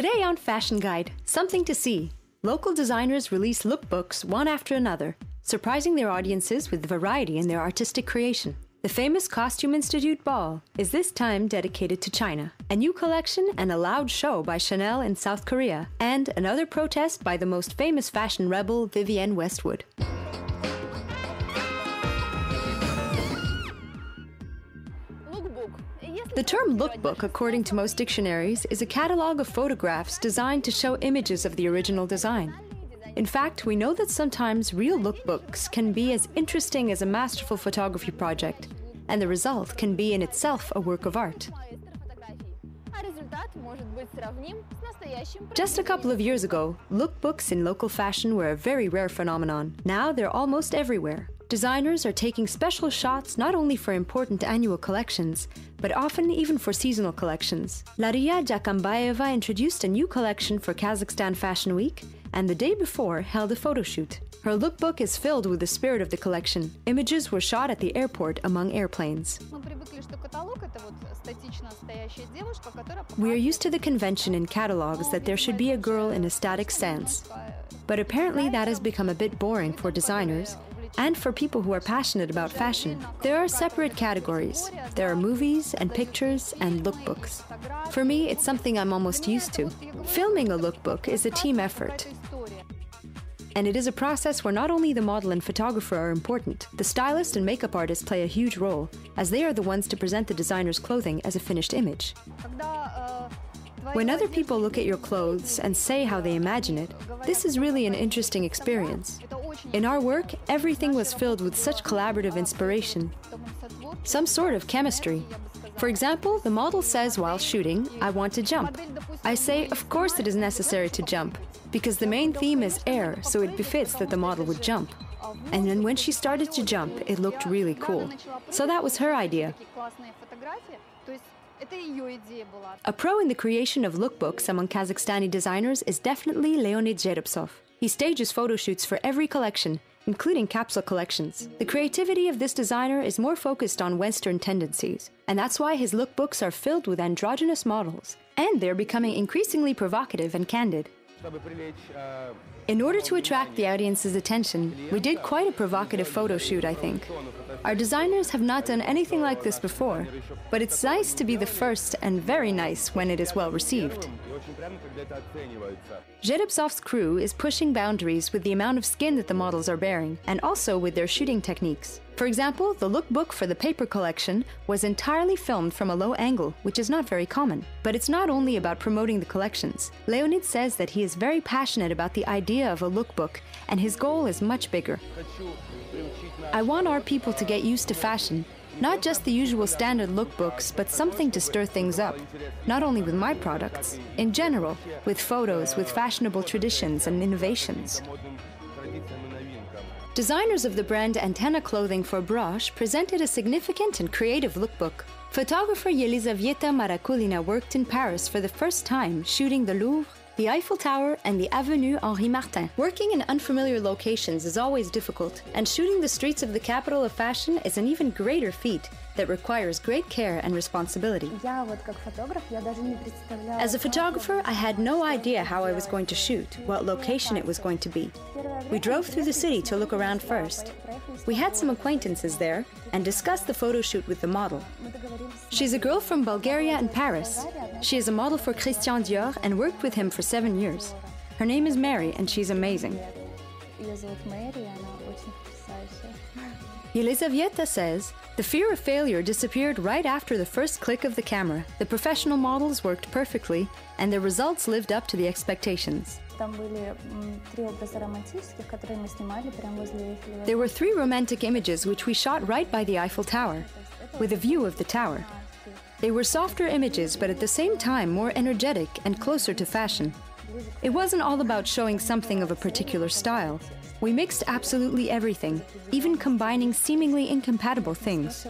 Today on Fashion Guide, something to see. Local designers release lookbooks one after another, surprising their audiences with variety in their artistic creation. The famous Costume Institute Ball is this time dedicated to China. A new collection and a loud show by Chanel in South Korea, and another protest by the most famous fashion rebel, Vivienne Westwood. The term lookbook, according to most dictionaries, is a catalogue of photographs designed to show images of the original design. In fact, we know that sometimes real lookbooks can be as interesting as a masterful photography project, and the result can be in itself a work of art. Just a couple of years ago, lookbooks in local fashion were a very rare phenomenon. Now they're almost everywhere. Designers are taking special shots not only for important annual collections, but often even for seasonal collections. Laria Jakambayeva introduced a new collection for Kazakhstan Fashion Week, and the day before held a photo shoot. Her lookbook is filled with the spirit of the collection. Images were shot at the airport among airplanes. We are used to the convention in catalogs that there should be a girl in a static stance. But apparently that has become a bit boring for designers and for people who are passionate about fashion. There are separate categories. There are movies and pictures and lookbooks. For me, it's something I'm almost used to. Filming a lookbook is a team effort. And it is a process where not only the model and photographer are important, the stylist and makeup artist play a huge role, as they are the ones to present the designer's clothing as a finished image. When other people look at your clothes and say how they imagine it, this is really an interesting experience. In our work, everything was filled with such collaborative inspiration, some sort of chemistry. For example, the model says while shooting, "I want to jump." I say, of course it is necessary to jump, because the main theme is air, so it befits that the model would jump. And then when she started to jump, it looked really cool. So that was her idea. A pro in the creation of lookbooks among Kazakhstani designers is definitely Leonid Zherepsov. He stages photo shoots for every collection, including capsule collections. The creativity of this designer is more focused on Western tendencies, and that's why his lookbooks are filled with androgynous models, and they're becoming increasingly provocative and candid. In order to attract the audience's attention, we did quite a provocative photo shoot, I think. Our designers have not done anything like this before, but it's nice to be the first and very nice when it is well received. Zherepsov's crew is pushing boundaries with the amount of skin that the models are bearing, and also with their shooting techniques. For example, the lookbook for the paper collection was entirely filmed from a low angle, which is not very common. But it's not only about promoting the collections. Leonid says that he is very passionate about the idea of a lookbook, and his goal is much bigger. I want our people to get used to fashion, not just the usual standard lookbooks, but something to stir things up, not only with my products, in general, with photos, with fashionable traditions and innovations. Designers of the brand Antenna Clothing for Broche presented a significant and creative lookbook. Photographer Yelizaveta Marakulina worked in Paris for the first time, shooting the Louvre, the Eiffel Tower, and the Avenue Henri Martin. Working in unfamiliar locations is always difficult, and shooting the streets of the capital of fashion is an even greater feat that requires great care and responsibility. As a photographer, I had no idea how I was going to shoot, what location it was going to be. We drove through the city to look around first. We had some acquaintances there and discussed the photo shoot with the model. She's a girl from Bulgaria and Paris. She is a model for Christian Dior and worked with him for 7 years. Her name is Mary and she's amazing. Yelizaveta says, "The fear of failure disappeared right after the first click of the camera. The professional models worked perfectly and the results lived up to the expectations." There were 3 romantic images which we shot right by the Eiffel Tower, with a view of the tower. They were softer images, but at the same time more energetic and closer to fashion. It wasn't all about showing something of a particular style. We mixed absolutely everything, even combining seemingly incompatible things.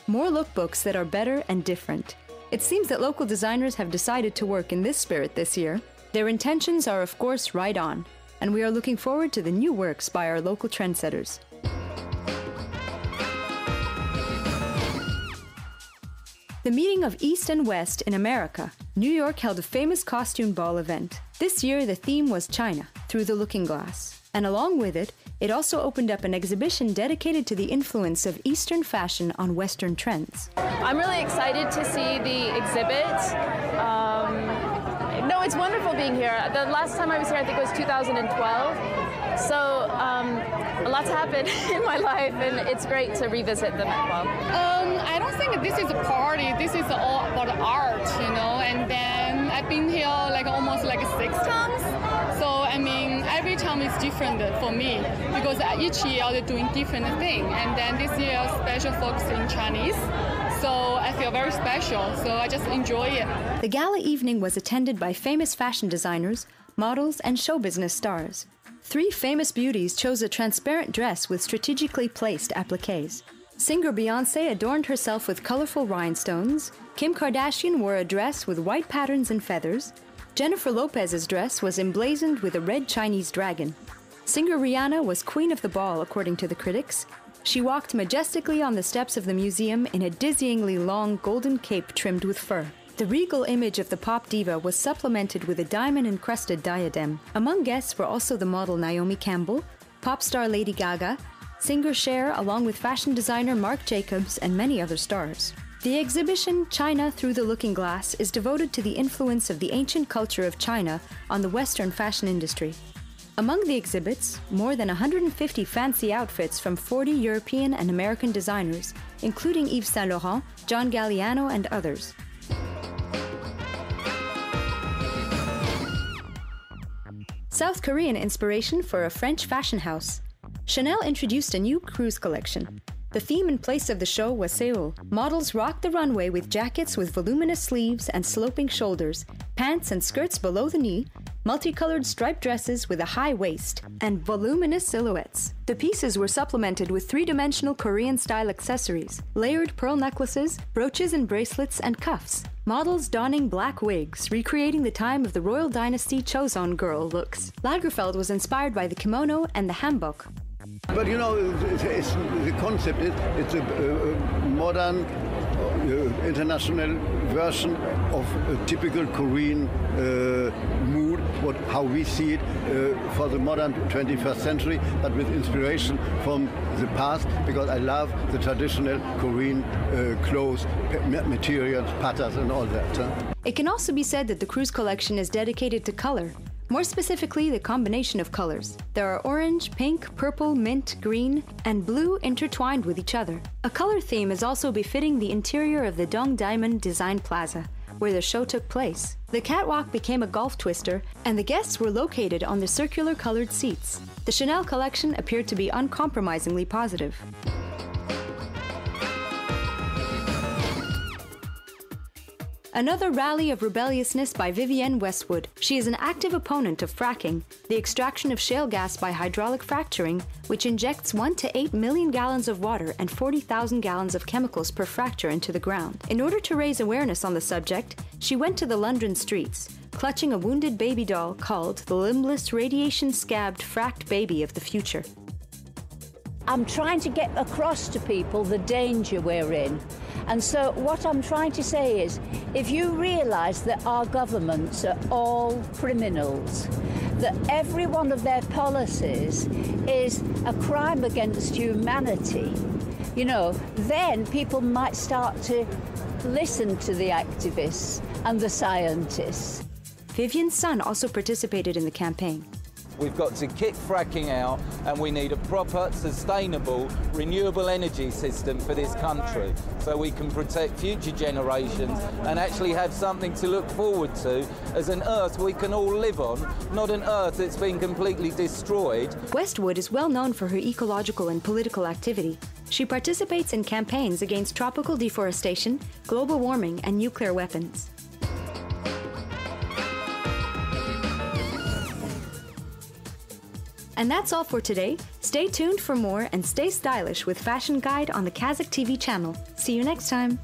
More lookbooks that are better and different. It seems that local designers have decided to work in this spirit this year. Their intentions are of course right on, and we are looking forward to the new works by our local trendsetters. The meeting of East and West in America, New York held a famous costume ball event. This year, the theme was China, through the looking glass. And along with it, it also opened up an exhibition dedicated to the influence of Eastern fashion on Western trends. I'm really excited to see the exhibit. No, it's wonderful being here. The last time I was here, I think it was 2012. So a lot's happened in my life, and it's great to revisit the Met Ball. I don't think this is a party. This is all about art, you know. And then I've been here almost 6 times. So I mean, every time is different for me because each year they're doing different thing. And then this year special focus in Chinese. So I feel very special. So I just enjoy it. The gala evening was attended by famous fashion designers, models, and show business stars. 3 famous beauties chose a transparent dress with strategically placed appliques. Singer Beyoncé adorned herself with colorful rhinestones. Kim Kardashian wore a dress with white patterns and feathers. Jennifer Lopez's dress was emblazoned with a red Chinese dragon. Singer Rihanna was queen of the ball, according to the critics. She walked majestically on the steps of the museum in a dizzyingly long golden cape trimmed with fur. The regal image of the pop diva was supplemented with a diamond-encrusted diadem. Among guests were also the model Naomi Campbell, pop star Lady Gaga, singer Cher, along with fashion designer Marc Jacobs, and many other stars. The exhibition, China Through the Looking Glass, is devoted to the influence of the ancient culture of China on the Western fashion industry. Among the exhibits, more than 150 fancy outfits from 40 European and American designers, including Yves Saint Laurent, John Galliano, and others. South Korean inspiration for a French fashion house. Chanel introduced a new cruise collection. The theme and place of the show was Seoul. Models rocked the runway with jackets with voluminous sleeves and sloping shoulders, pants and skirts below the knee, multicolored striped dresses with a high waist, and voluminous silhouettes. The pieces were supplemented with 3-dimensional Korean-style accessories, layered pearl necklaces, brooches and bracelets, and cuffs. Models donning black wigs, recreating the time of the royal dynasty Choson girl looks. Lagerfeld was inspired by the kimono and the hanbok. But you know, the concept is it's a modern international version of a typical Korean mood, how we see it for the modern 21st century, but with inspiration from the past, because I love the traditional Korean clothes, materials, patterns and all that. It can also be said that the cruise collection is dedicated to color. More specifically, the combination of colors. There are orange, pink, purple, mint, green, and blue intertwined with each other. A color theme is also befitting the interior of the Dong Diamond Design Plaza, where the show took place. The catwalk became a golf twister, and the guests were located on the circular colored seats. The Chanel collection appeared to be uncompromisingly positive. Another rally of rebelliousness by Vivienne Westwood. She is an active opponent of fracking, the extraction of shale gas by hydraulic fracturing, which injects 1 to 8 million gallons of water and 40,000 gallons of chemicals per fracture into the ground. In order to raise awareness on the subject, she went to the London streets, clutching a wounded baby doll called the limbless, radiation-scabbed, fracked baby of the future. I'm trying to get across to people the danger we're in. And so what I'm trying to say is, if you realise that our governments are all criminals, that every one of their policies is a crime against humanity, you know, then people might start to listen to the activists and the scientists. Vivienne's son also participated in the campaign. We've got to kick fracking out, and we need a proper, sustainable, renewable energy system for this country so we can protect future generations and actually have something to look forward to as an Earth we can all live on, not an Earth that's been completely destroyed. Westwood is well known for her ecological and political activity. She participates in campaigns against tropical deforestation, global warming, and nuclear weapons. And that's all for today. Stay tuned for more and stay stylish with Fashion Guide on the Kazakh TV channel. See you next time.